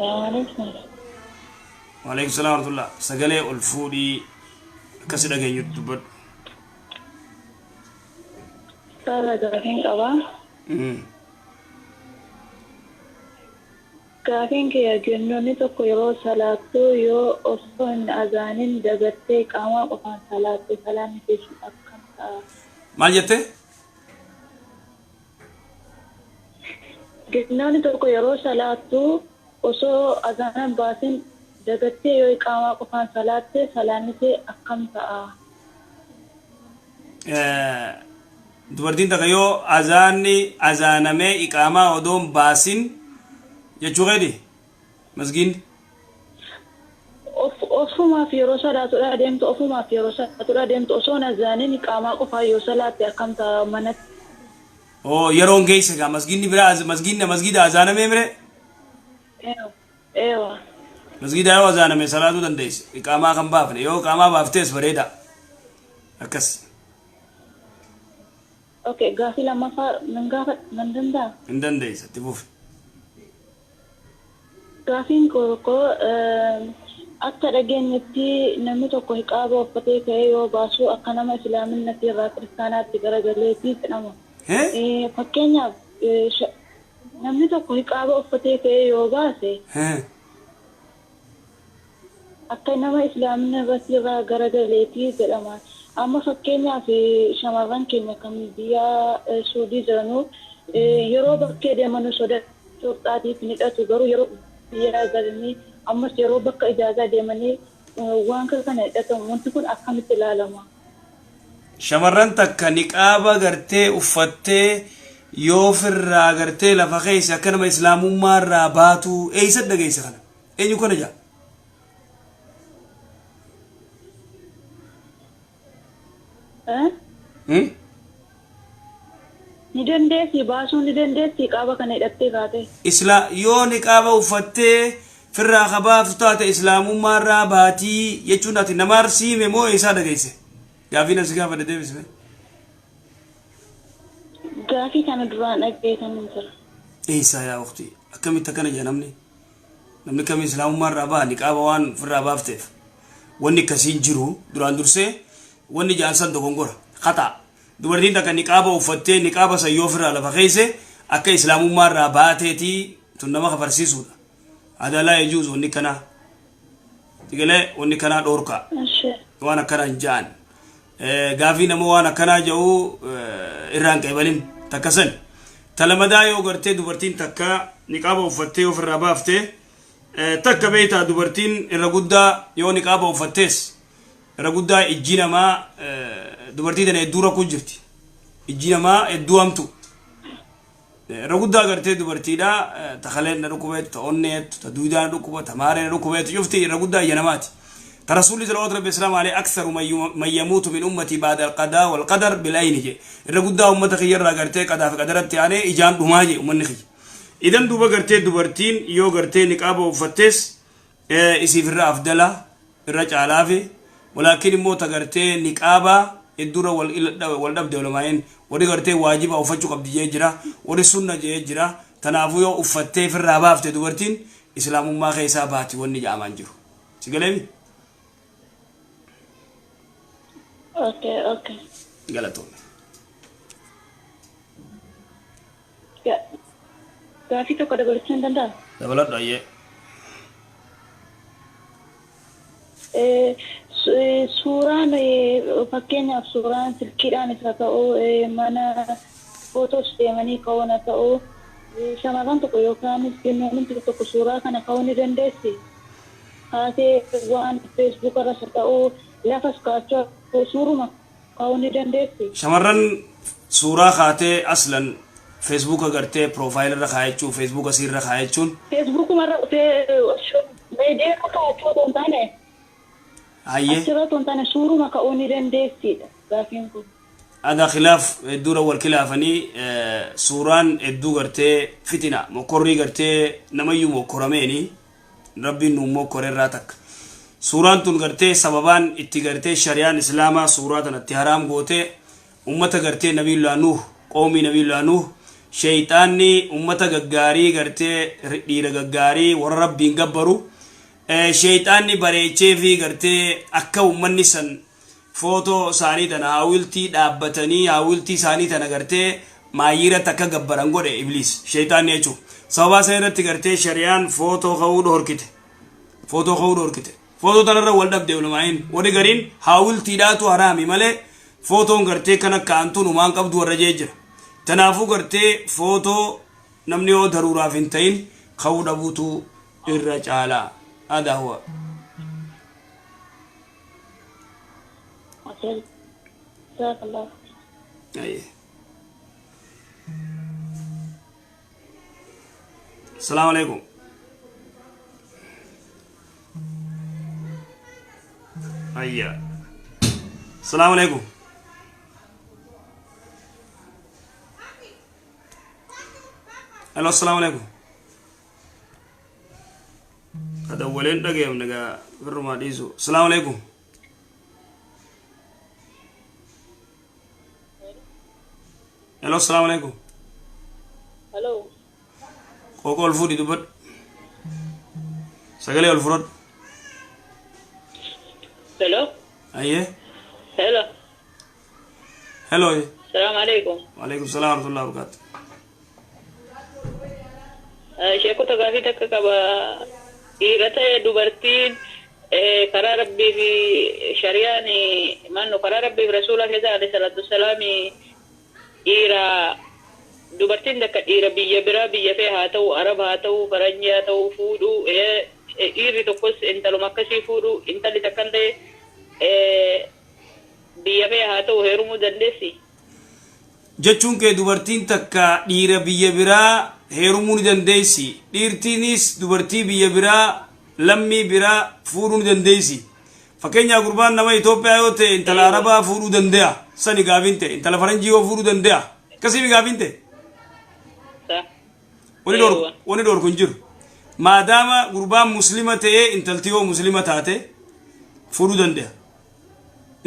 عليكم. وعليكم السلام ورحمة الله. سجلي الفودي كسر أجي يوتيوب. ترى جاهين كوا. كافين كي أجنوني تو كيرو سلاتو يو أصلا أذانين دعوتة كاما وكان سلاتو سلام تيجي أكمل. ما جته؟ جنوني تو كيرو سلاتو أصلا أذان باسين دعوتة يو كاما وكان سلاتو سلام تيجي أكمل. dubartiin takka yoo azaanamee iqaamaa odoon baasin jechuu qeedi masgiin ofuma fi yeroo salaatudha deemtu ofuma fi yeroo salaatudha deemtu osoo azaanin iqaamaa qofaa yoo salaatte akkamta manatti yeroon geesse gaa masgiinni biraa masgiida azaanamee mire eewa masgiida yoo azaaname salaatuu dandeesse iqaamaa kan baafne yoo iqaamaa baaftees bareeda akkas okay gaafi lammaffaa nan danda'a hin dandeessa itti fufi gaafiin koo akka dhageenyetti namni tokko hiqaaba uffatee ka'ee yoo baasu akka nama islaaminatti irraa kiristaanaatti garagaleetii jedhama fakkeenyaaf namni tokko hiqaaba uffatee ka'ee yoo baase akka nama islaaminatti irraa garagaleetii jedhama amma fakkeenyaaf shamarran keenya kan biyya Suudii jiranuu yeroo bakkee deemanu sodaatiif ni dhatu garuu yeroo biyya galanii ammas yeroo bakka ijaazaa deemanii waan kana hidhatamu wanti kun akkamitti ilaalama? Shamarran takka niqaaba gartee uffattee yoo firraa gartee lafa keessa akka nama islaamummaa irraa baatu eessa dhageessa kana? Eenyu kana jaa? Ni dandeessi baasuun ni dandeessi qaaba kana hidhattee kaate. Yoo niqaaba uffattee firraa qabaaftu taate islaamummaa irraa baatii jechuun ati nama arsiime moo eessaa dhageesse? Gaafii nafsi gaafa deebisme. Gaafii kana duraan dhaggeessan jira. Eessaa yaa waqtii akkamitti akkana jaa namni kamii islaamummaa irraa baa niqaaba waan firraa baafteef wanni akkasiin jiru duraan dursee wanni jaansan dogongora khata dubartiin takka niqaaba uffattee niqaaba sayyoo firraa lafa keesse akka islaamummaa irraa baateetii tun nama kafarsiisuudha adalaa yajuuz wanni kana tigalee wanni kana dhoorka waan akkana hin jaan gaafii nama waan akkana jedhu irraan qeebalin takkasan talamadaa yoo gartee dubartiin takka niqaaba uffattee ofirraa baaftee takka beeytaa dubartiin irra guddaa yoo niqaaba uffattees irra guddaa ijji namaa dubartii tana hedduu rakkoo jirti ijji namaa hedduu hamtu irra guddaa gartee dubartiidha ta kaleen na dhukkubeetu ta onneetu ta duudaan dhukkuba ta maaree na dhukkubeetu cufti irra guddaa iyya namaati ta rasuulli salawaatu rabbi islaamu alayhi aksaru man yamuutu min ummatii baada alqadaa walqadar bilayni je irra guddaa ummata kiyya irraa gartee qadaa fi qadaratti aanee ijaan dhumaa je ummanni kiyya idan duuba gartee dubartiin yoo gartee niqaaba uffattees isiif irra afdala irra caalaafi ولكن مو تغرتي نقابا الدورة والدب دولماين ودي غرتي واجبة وفتشو قبض جيجرا ودي سنة جيجرا تنافيو وفتي في الراباف تدورتين إسلام ما خيسا باتي ونجا أمان جرو سيقلبي اوكي غلطون Gaafii tokko dabalachuu hin danda'a? Dabaladhu ayyee. Suuraan fakkeenyaaf suuraan silkiidhaan isa ta'uu mana footoos deemanii ka'uun haa ta'uu shamarran tokko yookaan kennoon tokko suuraa kana ka'uu ni dandeessi. Haatee waan feesbuuk irras haa ta'uu lafas kaachuu suuruma ka'uu ni dandeessi. Shamarran suuraa kaatee aslan Facebook agartee profile irra kaayachuu Facebook asirra kaayachuun Facebook marra meediyaa kaachuu don taane ayye asirra don taane suuruma ka'uu ni dandeessidha gaafiin kun ada khilaaf dura wal khilaafanii suuraan hedduu gartee fitina mokorrii gartee namayyuu mokorameeni rabbiin nu mokorerraa takka suuraan tun gartee sababaan itti gartee shari'aan islaamaa suuraa tanatti haraam gootee ummata gartee nabiyullah nuh qoomii nabiyullah nuh shayxaanni ummata gaggaarii gartee dhiira gaggaarii warra rabbiin gabbaru shayxaanni bareechee fi gartee akka ummanni san footoo isaanii tana haawiltii dhaabbatanii haawiltii isaanii tana gartee maayiratti akka gabbaran godhe ibliis shayxaanni jechuun sababa isaa irratti gartee shari'aan footoo ka'uu dhorkite footoo tanarra wal dhabde ulumaayin wani gariin haawiltiidhaatu haraami malee footoon gartee kan akka antuun umaan qabdu warra jee jira tanaafuu gartee footoo namni yoo daruuraaf hin ta'in ka'uu dhabuutu irra caalaa هذا هو جزاك الله. أيه. السلام عليكم. أيه. السلام عليكم. الو السلام عليكم. هذا ولين دقيقة نجا برما ديزو. السلام عليكم. الو السلام عليكم. الو. كوكو الفودي دبر. سجلي الفرد. الو. أيه. الو. الو. السلام عليكم. وعليكم السلام ورحمة الله وبركاته. شيخو تغافي تككبا إيغتا دوبرتين قرار ربي في شرياني مانو قرار ربي في رسول الله عليه الصلاة والسلام إيرا دوبرتين دكا إيرا بيا برا بيا فيها تو عرب هاتو فرنجا تو فودو إيري تقص انت لو مكسي فودو انت اللي تكندي بيا فيها تو هيرمو دندسي jechuun kee dubartiin takka dhiira biyya biraa heerumuu ni dandeessi dhiirtiinis dubartii biyya biraa lammii biraa fuudhuu ni dandeessi fakkeenyaaf gurbaan nama Itoophiyaa yoo ta'e intala Arabaa fuudhuu danda'a sani gaafin ta'e intala Faranjii yoo fuudhuu danda'a akkasii gaafin ta'e wani dhorku hin jiru maadaama gurbaan muslima ta'e intalti yoo muslima taate fuudhuu danda'a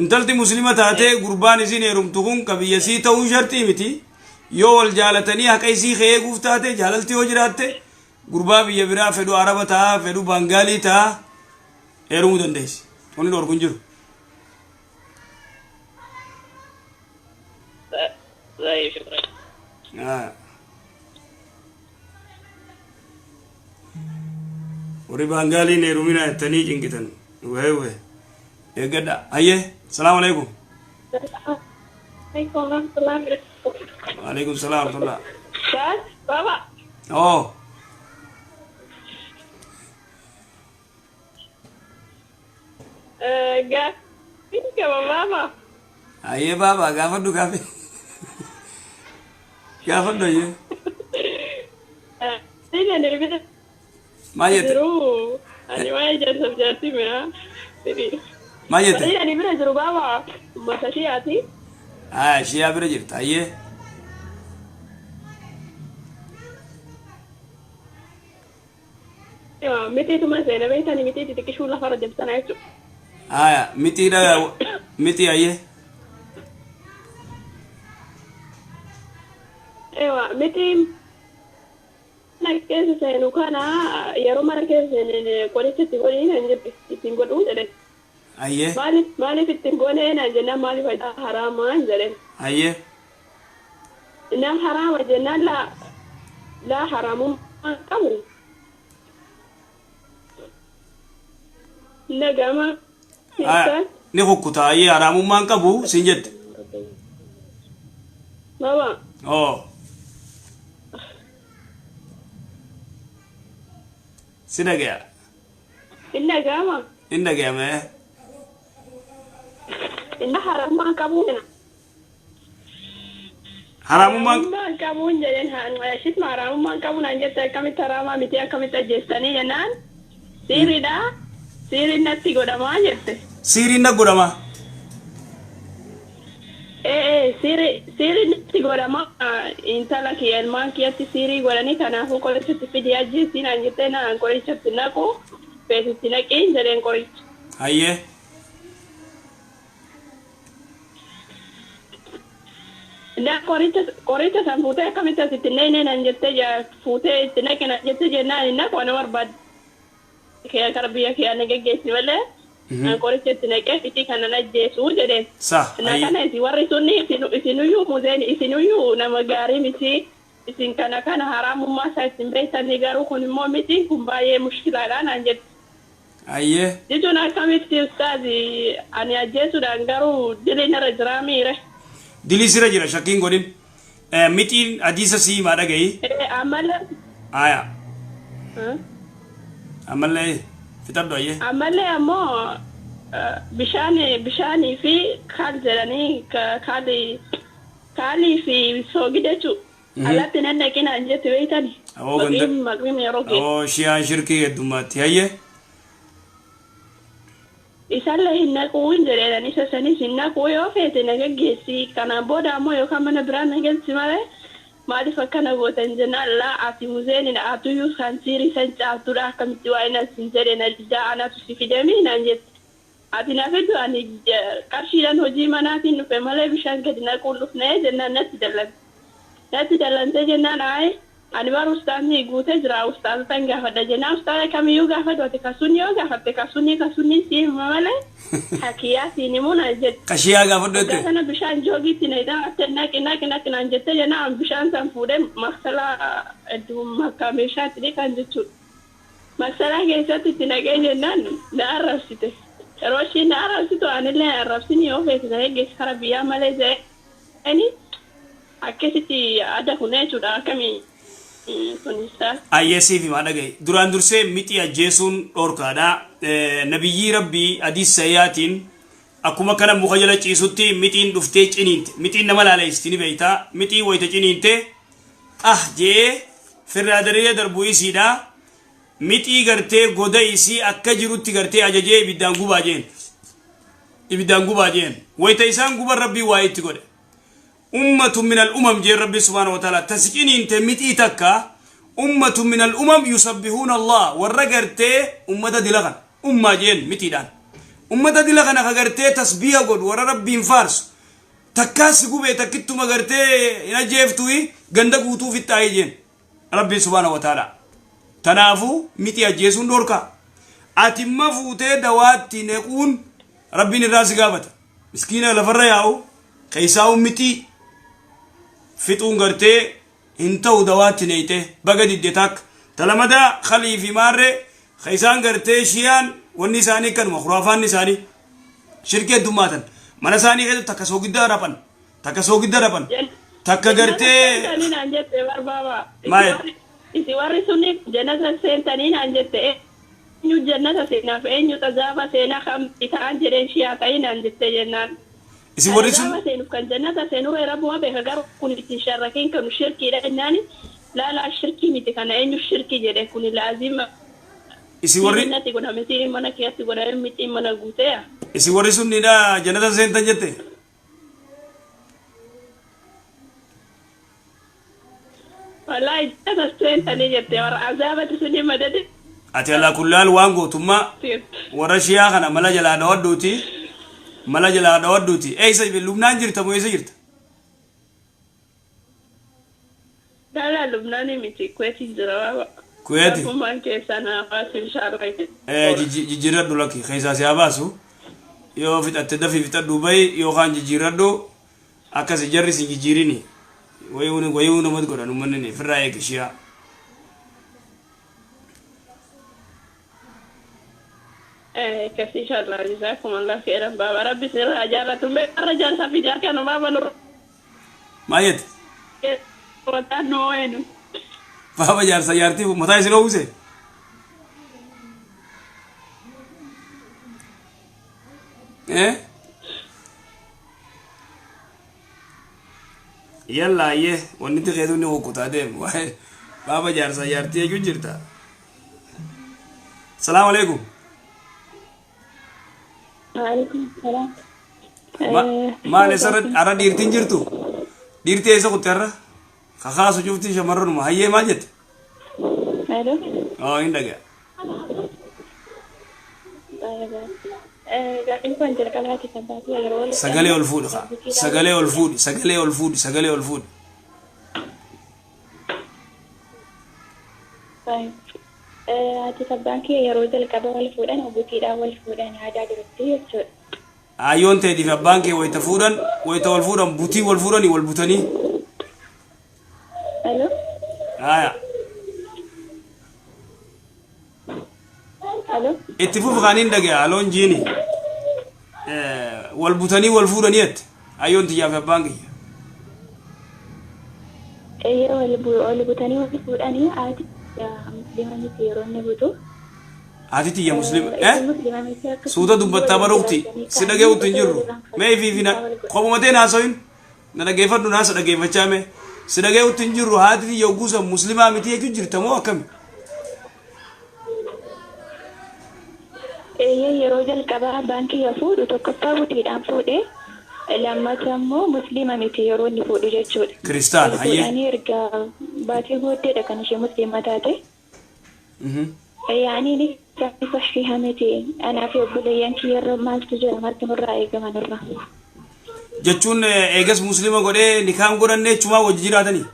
intalti muslima taate gurbaan isin heerumtu kun kabiyyasii ta'uu shartii miti yoo wal jaalatanii haqa isii eeguuf taate jaalalti yoo jiraatte gurbaa biyya biraa fedhu araba ta'a fedhu bangaalii ta'a heerumuu dandeessi wani dhorku hin jiru warri bangaaliin heerumina jettanii cinqitan wee eeggadha hayyee السلام عليكم. عليكم ورحمة الله وبركاته. وعليكم السلام ورحمة الله. Dad, Baba. Oh. Gafin ka ba Baba? Aye Baba, gafan du gafi. Gafan do ye. Sini ni bisa. Mayet. Seru. Ani mai jadi subjektif ya. Jadi. Mayet. Iya ni bisa seru Baba. Masa Syiati? Shia bira jirta aye. Ya, miti tu masih ada betul ni miti titik shula farad jam sana itu. Miti da miti aye. Ewa, miti nak kes saya nukana ya rumah kes ni kualitas tinggal ini hanya tinggal dulu deh. Aye. Mali fitin gone na jana mali fa harama jare. Aye. Ina harama jana la haramu kamu. Na gama. Ni hukuta aye haramu man kabu sinjet. Baba. Oh. Sida gaya. Inna gama. Inda gaya me. Inna haramu kamu na. Haramu man kamu jaren han shit ma haramu man kamu na jetta kami tarama miti kami tajestani janan. Siri natti godama jette. Siri na godama. Siri natti godama intala kiyan man kiyatti siri godani kana fu qorichatti fidi ajji sina jette na qorichatti naqu pesiti naqin jaren qorich. Aye. Da korita san fuutee akkamitti asitti neenan jettee fuutee itti naqina jettee jennaan inni akka waan barbaade kee kara biyya kee ana geggeessi malee koricha itti naqee fitii kana najjeessu jedheen. Na kana isin warri sunni isinuyyuu muzeen isinuyyuu nama gaarii miti isin kana haraamummaa isaa isin beektanii garuu kun immoo miti kun baay'ee mushkilaadha naan jette. Ayyee. Jechuun akkamitti ustaazi ani ajjeesuudhaan garuu diliin irra jiraa miire. Dilii sira jira shakkiin godhin mitiin adiisa sii maa dhagayi. Ammallee. Aya. Ammallee fixadhu ayyee. Ammallee ammoo bishaanii fi kaal jedhanii kaalii fi soogida jechuudha. Alatti nannaqina jettu beektani. Maqbiin yeroo kee. Shiyaan shirkii heddummaatti ayyee. Isalle hinnaku winjereedhaan isa sanis hinnaku yoo feete nagaggeessi kanaan booda ammoo yookaan mana biraan nageessi malee maaliif akkana gootan jennaan laa ati muzeenin atuyyuu kan siirii san caattuudha akkamitti waa'ina sin jedhe na dijaa anatu si fidemii naan jette ati na fiddu ani qarshiidhaan hojii manaatiin dhufe malee bishaan gadi naquun dhufnee jennaan natti dallante jennaan aayi ani bar ustaanni guute jira ustaazatan gaafadha jennaan ustaaza kamiyyuu gaafadhu ati kasunni yoo gaafatte kasunni si malee hakiyaa siin himuna jedhe. Kashiyaa gaafadhu jette. Kana bishaan joogiitti na idaan atte naqi naan jette jennaan bishaan san fuudhee maksalaa makkaa meeshaatti kan jechuudha. Maksalaa keessatti itti naqee jennaan na arrabsite. Yeroo isheen na arrabsitu anillee arrabsini yoo feete na eeggeessi kara biyyaa malee jedhanii akkasitti adda kun jechuudha akkamii. Ayyesiif maa dhagaye duraan dursee miti ajjeesuun dhorkaadha nabiyyi rabbii hadiis sayyaatiin akkuma kana muka jala ciisutti mitiin dhuftee ciniinte mitiin nama laalaisti ni beeyta mitii wayita ciniinte jee firraadaree darbuu isiidha mitii gartee goda isii akka jirutti gartee ajajee ibiddaan gubaa jeen wayita isaan guban rabbii waa itti godhe أمة من الأمم جي ربي سبحانه وتعالى تسكين انت متي تكا أمة من الأمم يسبحون الله والرقرتي أمة دلغن أمة جين متي دان أمة دلغن أخرتي تسبيح قد ورى ربي فارس تكاس قوبي تكتو مغرتي نجيفتوي غندق وطو في التايجين ربي سبحانه وتعالى تنافو متي أجيسون دوركا أتم فوتي دوات نقون ربي نراس قابت مسكينة لفر ياو كيساو متي فتون غرتي انتو دوات نيته بغد الدتاك تلمدا خليفي ماري خيسان غرتي شيان والنساني كان مخرافان نساني شركه دماتن من ساني كده تكسو غدا ربن تك غرتي تاني نانجت بابا ما isi warri sunni jannata seentanii naan jette eenyu jannata seenaaf eenyu tajaaba seenaa kam itaan jedheen shiyaa ta'ii naan jette jennaan. Isi warri sun seenuuf kan jannata seenuu rabbuma beeka garuu kun itti sharrakiin kan shirkiidha jennaani laala shirkii miti kana eenyu shirkii jedhe kun laazima. Isi warri jannati godhame sirii mana keessatti godhame miti mana guuteya. Isi warri sunnidha jannata seentan jette. والله جالس تاني جت ورا عذابة سني مدد أتي الله كلال وانغو ثم ورشيا خنا ملا جلا دودوتي أي سيف لبنان جرت مو يسجرت لا لبنان ميتي كويتي جرا كويتي ما كيسانا فاسم شارك جيرات دولكي خيسا سياباسو يو فيت أتدفي فيت دبي يو خان جيرات دو أكاس جري سيجيريني ويونه ما تقول أنا منني في الرأي كشيا كثير شاء الله جزاكم الله خيرا بابا ربي سر رجالة الرجال سافي جار كانوا بابا نور ما يد وتانو وينو بابا جار سيارتي متى يسلو وسه يلا يه ونتي خيدوني وكوتا ديم بابا جار سيارتي يجو جرتا السلام عليكم وعليكم السلام ما لسرت أرا ديرتين جرتو ديرتي إيسا كتيرا خاصو شوفتي شمرون ما هي ما جت ألو إندك Gaafiin kun jalqabaati kan taate yeroo sagalee ol fuudhi sagalee ol fuudhi sagalee ol fuudhi sagalee ol fuudhi ati sabbaan kee yeroo jalqaba wal fuudhan butiidhaan wal fuudhan aadaa duratti jechuudha. ayyoon ta'eetiif abbaan kee wayita wal fuudhan butii wal fuudhanii wal butanii. Hello. Aya. Hello. Itti fufu kaaniin dhagaya aloon jiini. Wal butanii wal fuudhanii jetti ayyoon tiyyaaf abbaan kiyya. Yeroo wal butanii wal fuudhanii ati musliimanitti yeroo inni butu. Ati tiyya musliima suuta dubbattaa baruuti si dhageewutti hin jirru mee ifiifina qomumatee naasoyin na dhageeffadhu naasa dhageeffachaa mee si dhageewutti hin jirru haati tiyya ogguusa muslimaa miti jechuu jirta moo akkami? Yeroo jalqabaa baankii yaa fuudhu tokkoffaa butiidhaan fuudhee lammata immoo musliima miti yeroo inni fuudhu jechuudha. Kiristaana hayyee. Fuudhanii erga baatii booddeedha kan ishee musliima taate. Yaani ni صحيحة متي أنا في بليان كير ما استجاب ما تمر رأي كمان الرا. جتون إيجاز مسلمة قولي نكام قرنة شما وجيراتني.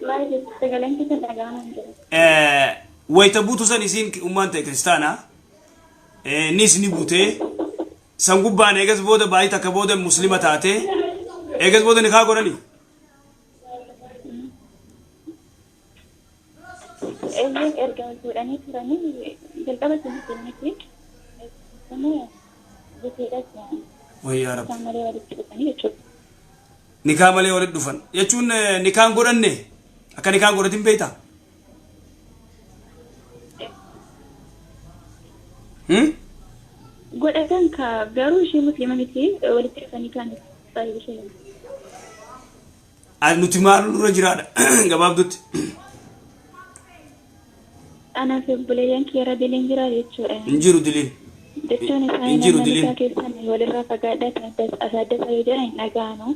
ما يجي تقولين كذا نجانا. ويتبوتو سنسين أمان تكريستانا. نيس نبوته. سانقوبان إيجاز بوده باي تكبوده مسلمة تاته. إيجاز بوده نكام قرني. erga fuudhanii turanii jalqaba sinitti sama buteedha wayyaa rabbi malee walitti dhufanii jechuudha. Nikaa malee walitti dhufan jechuun nikaan godhanne akka nikaan godhatin beektaa? Godhatan ka garuu ishee musliima miti walitti dhufanii kan baay'ee ishee. Nuti maal dura jiraadha gabaabdutti. Ana fi buleeyyan kiyara diliin jira jechuudha. Injiru diliin. Jechuun isaanii keessan walirraa fagaadhaa adda ta'ee jira hin dhaga'anu.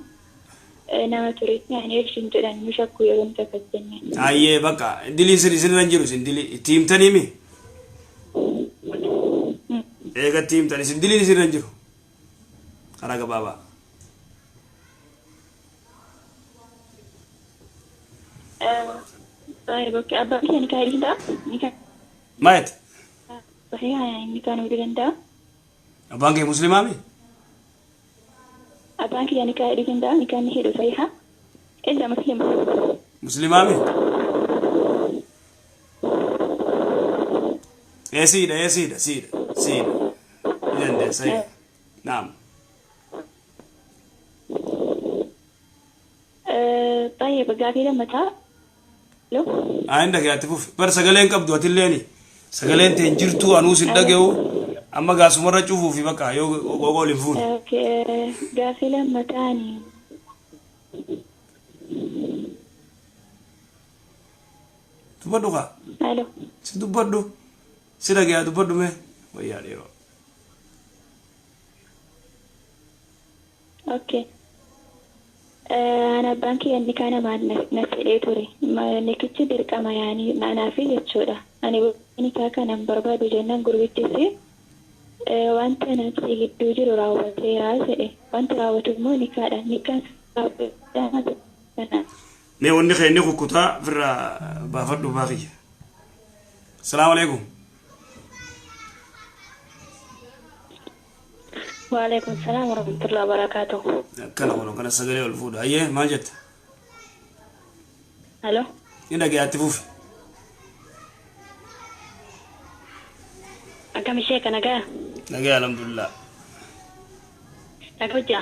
Nama tureetti ani ibsin jedhan nu shakku yeroo nuti akkas jenne. Ayyee bakka diliin sirriisin jiru isin dilii itti himtanii mi? Eegatti himtan isin diliin sirriin jiru. Karaa gabaabaa. Oke, abang kaya nikah di sana? Nikah. Mayat. Saya nikah di sana. Abang kaya Muslim ami? Abang kaya nikah di sana, nikah ni hidup saya. Illa Muslim. Muslim ami? Sida. Ilan deh saya. Naam. طيب قاعدين متى؟ لو عندك يا تفوف بر سجلين كبدو هتليني سجلين تنجرتو أنوس الدقيو أما قاس مرة تشوفوا في بكا يو وقول يفون اوكي قافلة متاني تبدو كا الو سدبدو سيدا يا تبدو مه ويا ديرو اوكي أنا بانكي عندي كان مع نفسي توري ما نكتشي درك أما يعني ما نافي يتشودا أنا بني كاكا نمبر بعد جنان قربتي سي وانت نفسي جدوجي راوة سيراسي وانت راوة مو نكادا نكاس ne wonni khayni ku kuta firra ba faddu baqi assalamu alaykum وعليكم السلام ورحمة الله وبركاته كنا سجلي والفود أيه ما جت ألو هنا جاي تفوف أكمل الشيك أنا جا نجا الحمد لله أقول جا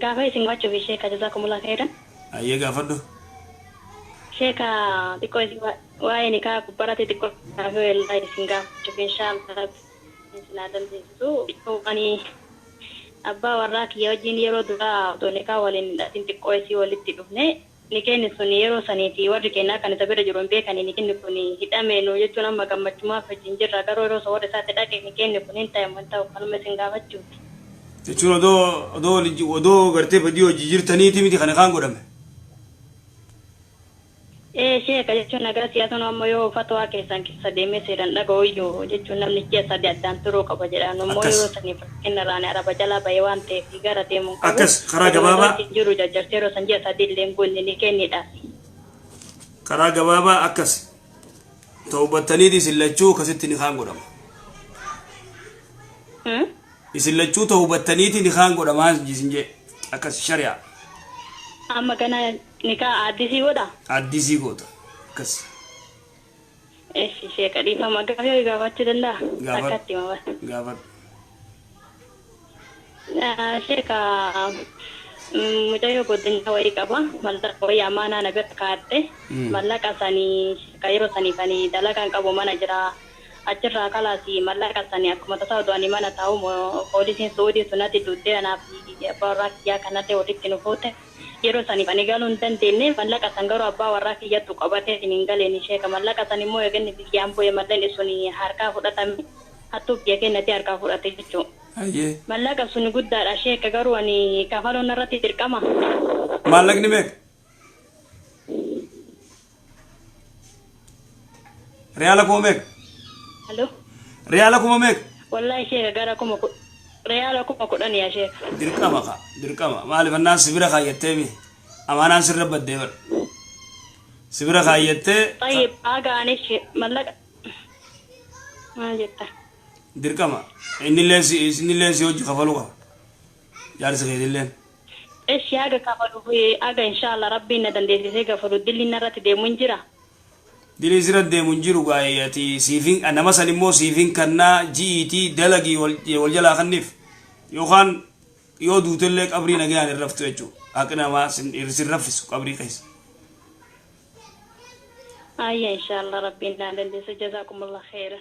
قافي سنواتشو في الشيك جزاكم الله خيرا أيه قافدو شيك تكوي واي نكا كبرتي تكوي هو الله يسنجا شوف إن شاء الله نادم زيزو أني أبا وراك يوجين يرو دعاء دونيكا ولين تنتقويسي ولتدفني نكين سوني يرو سنيتي وركينا كان تبرر جرون بيك أني نكين نكوني هتامي نو يجونا مكمجما فجنجر راكرو رو سوار ساتة كي نكين نكونين تايم وانتا وقلما سنغاوات جوتي تشون دو غرتي بديو جيجير تاني تيمي تي خانقان قدام Sheeka jechuun agarsiisa nama yoo fatwaa keessan keessa deemee seeran dhaga'u jechuun namni keessa addaan turuu qaba jedhaan immoo yeroo saniif innarraan araba jalaa bahee waan ta'eef gara deemuun qabu. Akkas karaa gabaabaa jiru jajjartee yeroo san ji'a sadii illee goonni ni kennidha. karaa gabaabaa akkas tawbattaniiti sillachuu akkasitti ni kaan godhama. Isillachuu tawbattaniiti ni kaan godhamaa jisin jee akkas shari'a. Amma kana nikaa addisii godha. Addisii goota akkas. Sheeka dhiifama gaafii gaafachuu danda'a. Akkatti maba. Gaafadhu. Sheeka mucayyoo godinaa wayii qaba mallaqa wayii amaanaa nagatti kaa'atte mallaqa sanii yeroo saniifanii dalagaan qabu mana jira achirraa kalaasi mallaqa sanii akkuma tasaa odoanii mana taa'u poolisiin suudii sunatti duddee anaaf abbaa warraa kiyyaa kanallee walitti nu fuute yeroo saniifanii galuu hin dandeenye mallaqa san garuu abbaa warraa kiyyattu qabatee hin galeen sheeka mallaqa san immoo eeganni biyyaan bu'ee malleen sun harkaa fudhatame hattuu biyya keenyatti harkaa fudhate jechuudha. Mallaqa sun guddaadha sheeka garuu ani kafaloon irratti dirqama. Mallaqni meeqa? Reala kuma meeqa? Hello? Reala kuma meeqa? Wallahi sheeka gara kuma reala kuma kudhan yaa sheeka. Dirqama ka dirqama maaliif annaan sibira kaayyattee mi amaanaan sirra baddee bara sibira kaayyattee. Tayyib agaanis mallaqa maal jetta? Dirqama innillee si hojii kafaluu qaba jaarsa keetilleen. Eshi aga kafalu aga inshallah rabbiin na dandeessisee kafalu dilli narratti deemu hin jira. Dilli sirra deemu hin jiru gaayati siifin nama san immoo siifin kannaa ji'iitii dalagii wal jalaa kanniif yookaan yoo duutellee qabrii nagayaan hin raftu jechuudha akka namaa sin raffisu qabrii keessa. Ayya inshallah rabbiin na dandeessise jazakumullah khaira.